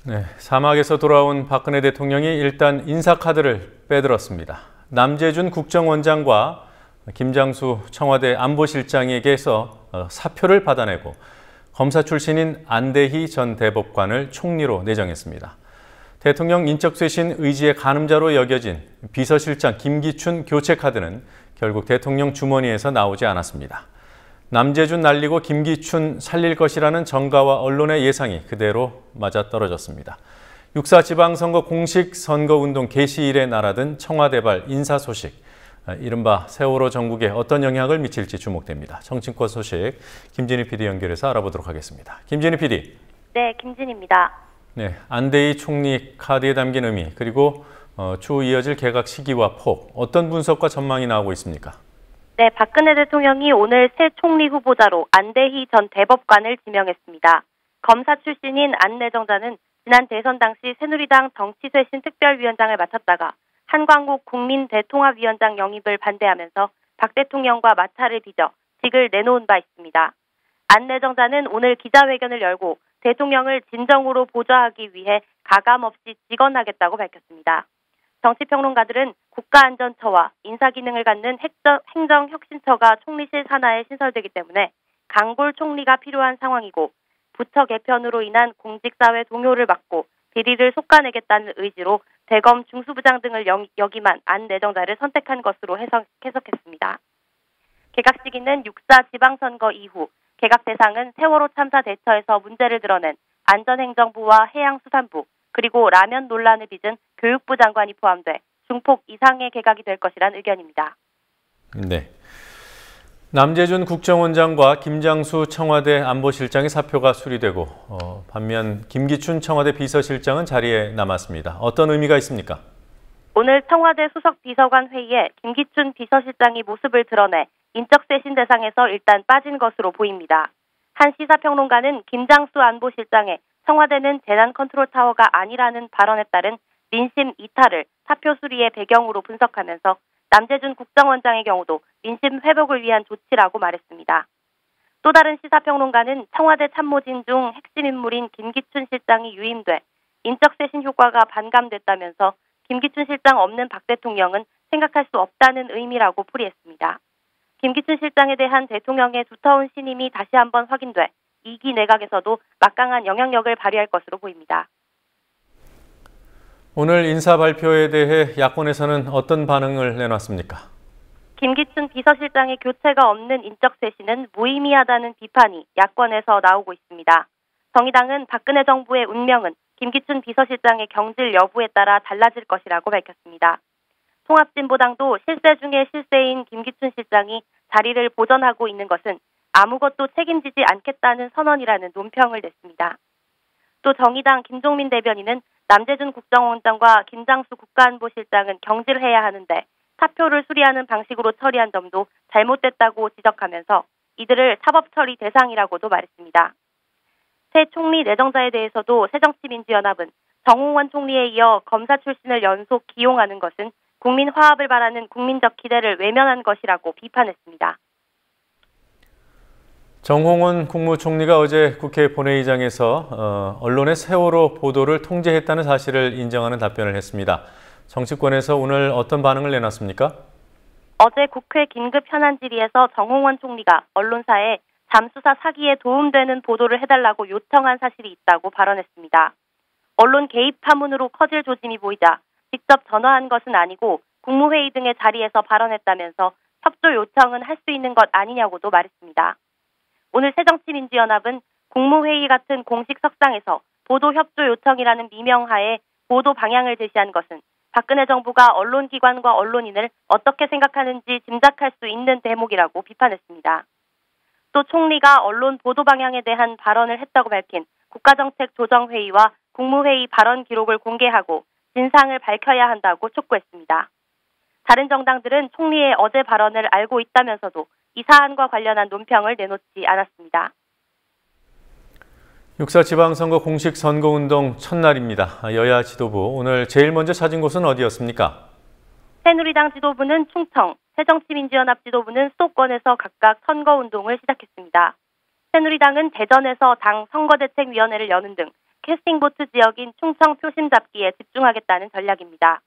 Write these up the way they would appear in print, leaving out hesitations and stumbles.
네, 사막에서 돌아온 박근혜 대통령이 일단 인사카드를 빼들었습니다. 남재준 국정원장과 김장수 청와대 안보실장에게서 사표를 받아내고 검사 출신인 안대희 전 대법관을 총리로 내정했습니다. 대통령 인적쇄신 의지의 가늠자로 여겨진 비서실장 김기춘 교체 카드는 결국 대통령 주머니에서 나오지 않았습니다. 남재준 날리고 김기춘 살릴 것이라는 정가와 언론의 예상이 그대로 맞아떨어졌습니다. 6.4 지방선거 공식 선거운동 개시일에 날아든 청와대발 인사 소식, 이른바 세월호 전국에 어떤 영향을 미칠지 주목됩니다. 정치권 소식 김진희 PD 연결해서 알아보도록 하겠습니다. 김진희 PD. 네, 김진희입니다. 네, 안대희 총리 카드에 담긴 의미, 그리고 추후 이어질 개각 시기와 폭, 어떤 분석과 전망이 나오고 있습니까? 네, 박근혜 대통령이 오늘 새 총리 후보자로 안대희 전 대법관을 지명했습니다. 검사 출신인 안 내정자는 지난 대선 당시 새누리당 정치쇄신 특별위원장을 맡았다가 한광욱 국민대통합위원장 영입을 반대하면서 박 대통령과 마찰을 빚어 직을 내놓은 바 있습니다. 안 내정자는 오늘 기자회견을 열고 대통령을 진정으로 보좌하기 위해 가감없이 직언하겠다고 밝혔습니다. 정치평론가들은 국가안전처와 인사기능을 갖는 행정혁신처가 총리실 산하에 신설되기 때문에 강골 총리가 필요한 상황이고 부처 개편으로 인한 공직사회 동요를 막고 비리를 솎아내겠다는 의지로 대검 중수부장 등을 역임한 안 내정자를 선택한 것으로 해석했습니다. 개각 시기는 6.4 지방선거 이후 개각 대상은 세월호 참사 대처에서 문제를 드러낸 안전행정부와 해양수산부, 그리고 라면 논란을 빚은 교육부 장관이 포함돼 중폭 이상의 개각이 될 것이란 의견입니다. 네. 남재준 국정원장과 김장수 청와대 안보실장의 사표가 수리되고 반면 김기춘 청와대 비서실장은 자리에 남았습니다. 어떤 의미가 있습니까? 오늘 청와대 수석비서관 회의에 김기춘 비서실장이 모습을 드러내 인적쇄신 대상에서 일단 빠진 것으로 보입니다. 한 시사평론가는 김장수 안보실장의 청와대는 재난컨트롤타워가 아니라는 발언에 따른 민심 이탈을 사표 수리의 배경으로 분석하면서 남재준 국정원장의 경우도 민심 회복을 위한 조치라고 말했습니다. 또 다른 시사평론가는 청와대 참모진 중 핵심 인물인 김기춘 실장이 유임돼 인적쇄신 효과가 반감됐다면서 김기춘 실장 없는 박 대통령은 생각할 수 없다는 의미라고 풀이했습니다. 김기춘 실장에 대한 대통령의 두터운 신임이 다시 한번 확인돼 2기 내각에서도 막강한 영향력을 발휘할 것으로 보입니다. 오늘 인사 발표에 대해 야권에서는 어떤 반응을 내놨습니까? 김기춘 비서실장의 교체가 없는 인적쇄신은 무의미하다는 비판이 야권에서 나오고 있습니다. 정의당은 박근혜 정부의 운명은 김기춘 비서실장의 경질 여부에 따라 달라질 것이라고 밝혔습니다. 통합진보당도 실세 중의 실세인 김기춘 실장이 자리를 보전하고 있는 것은 아무것도 책임지지 않겠다는 선언이라는 논평을 냈습니다. 또 정의당 김종민 대변인은 남재준 국정원장과 김장수 국가안보실장은 경질해야 하는데 사표를 수리하는 방식으로 처리한 점도 잘못됐다고 지적하면서 이들을 사법처리 대상이라고도 말했습니다. 새 총리 내정자에 대해서도 새정치민주연합은 정홍원 총리에 이어 검사 출신을 연속 기용하는 것은 국민 화합을 바라는 국민적 기대를 외면한 것이라고 비판했습니다. 정홍원 국무총리가 어제 국회 본회의장에서 언론의 세월호 보도를 통제했다는 사실을 인정하는 답변을 했습니다. 정치권에서 오늘 어떤 반응을 내놨습니까? 어제 국회 긴급 현안 질의에서 정홍원 총리가 언론사에 잠수사 사기에 도움되는 보도를 해달라고 요청한 사실이 있다고 발언했습니다. 언론 개입 파문으로 커질 조짐이 보이자 직접 전화한 것은 아니고 국무회의 등의 자리에서 발언했다면서 협조 요청은 할 수 있는 것 아니냐고도 말했습니다. 오늘 새정치민주연합은 국무회의 같은 공식 석상에서 보도협조 요청이라는 미명하에 보도 방향을 제시한 것은 박근혜 정부가 언론기관과 언론인을 어떻게 생각하는지 짐작할 수 있는 대목이라고 비판했습니다. 또 총리가 언론 보도 방향에 대한 발언을 했다고 밝힌 국가정책조정회의와 국무회의 발언 기록을 공개하고 진상을 밝혀야 한다고 촉구했습니다. 다른 정당들은 총리의 어제 발언을 알고 있다면서도 이 사안과 관련한 논평을 내놓지 않았습니다. 6.4 지방선거 공식 선거운동 첫날입니다. 여야 지도부, 오늘 제일 먼저 찾은 곳은 어디였습니까? 새누리당 지도부는 충청, 새정치민주연합 지도부는 수도권에서 각각 선거운동을 시작했습니다. 새누리당은 대전에서 당 선거대책위원회를 여는 등 캐스팅보트 지역인 충청 표심 잡기에 집중하겠다는 전략입니다.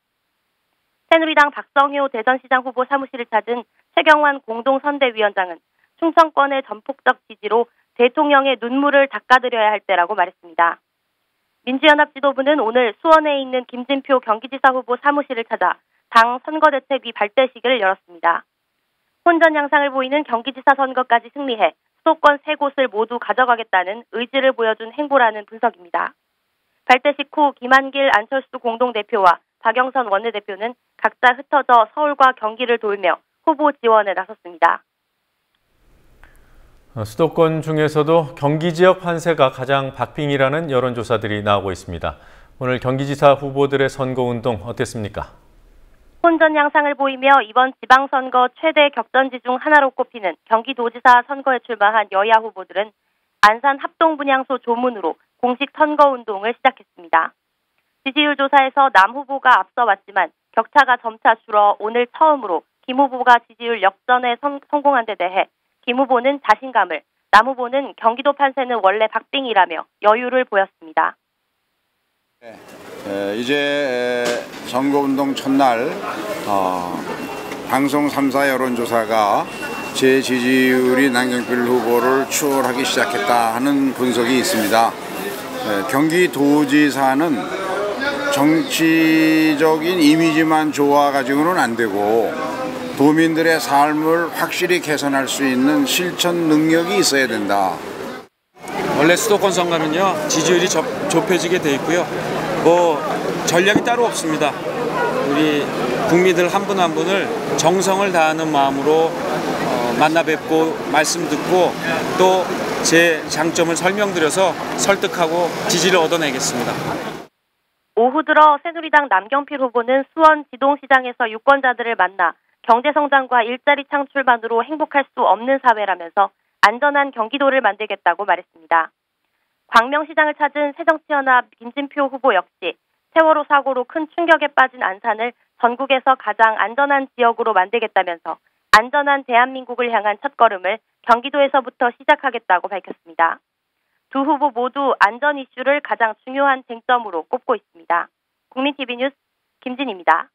새누리당 박성효 대전시장 후보 사무실을 찾은 최경환 공동선대위원장은 충청권의 전폭적 지지로 대통령의 눈물을 닦아드려야 할 때라고 말했습니다. 민주연합 지도부는 오늘 수원에 있는 김진표 경기지사 후보 사무실을 찾아 당 선거대책위 발대식을 열었습니다. 혼전 양상을 보이는 경기지사 선거까지 승리해 수도권 3곳을 모두 가져가겠다는 의지를 보여준 행보라는 분석입니다. 발대식 후 김한길 안철수 공동대표와 박영선 원내대표는 각자 흩어져 서울과 경기를 돌며 후보 지원에 나섰습니다. 수도권 중에서도 경기 지역 환세가 가장 박빙이라는 여론조사들이 나오고 있습니다. 오늘 경기지사 후보들의 선거운동 어땠습니까? 혼전 양상을 보이며 이번 지방선거 최대 격전지 중 하나로 꼽히는 경기도지사 선거에 출마한 여야 후보들은 안산 합동분향소 조문으로 공식 선거운동을 시작했습니다. 지지율 조사에서 남 후보가 앞서 왔지만 격차가 점차 줄어 오늘 처음으로 김 후보가 지지율 역전에 성공한 데 대해 김 후보는 자신감을, 남 후보는 경기도 판세는 원래 박빙이라며 여유를 보였습니다. 이제 선거운동 첫날 방송 3사 여론조사가 제 지지율이 남경필 후보를 추월하기 시작했다 하는 분석이 있습니다. 경기도지사는 정치적인 이미지만 좋아가지고는 안 되고 도민들의 삶을 확실히 개선할 수 있는 실천 능력이 있어야 된다. 원래 수도권 선거는요 지지율이 좁혀지게 돼 있고요. 전략이 따로 없습니다. 우리 국민들 한 분 한 분을 정성을 다하는 마음으로 만나 뵙고 말씀 듣고 또 제 장점을 설명드려서 설득하고 지지를 얻어내겠습니다. 오후 들어 새누리당 남경필 후보는 수원 지동시장에서 유권자들을 만나 경제성장과 일자리 창출만으로 행복할 수 없는 사회라면서 안전한 경기도를 만들겠다고 말했습니다. 광명시장을 찾은 새정치연합 김진표 후보 역시 세월호 사고로 큰 충격에 빠진 안산을 전국에서 가장 안전한 지역으로 만들겠다면서 안전한 대한민국을 향한 첫걸음을 경기도에서부터 시작하겠다고 밝혔습니다. 두 후보 모두 안전 이슈를 가장 중요한 쟁점으로 꼽고 있습니다. 국민TV 뉴스 김진입니다.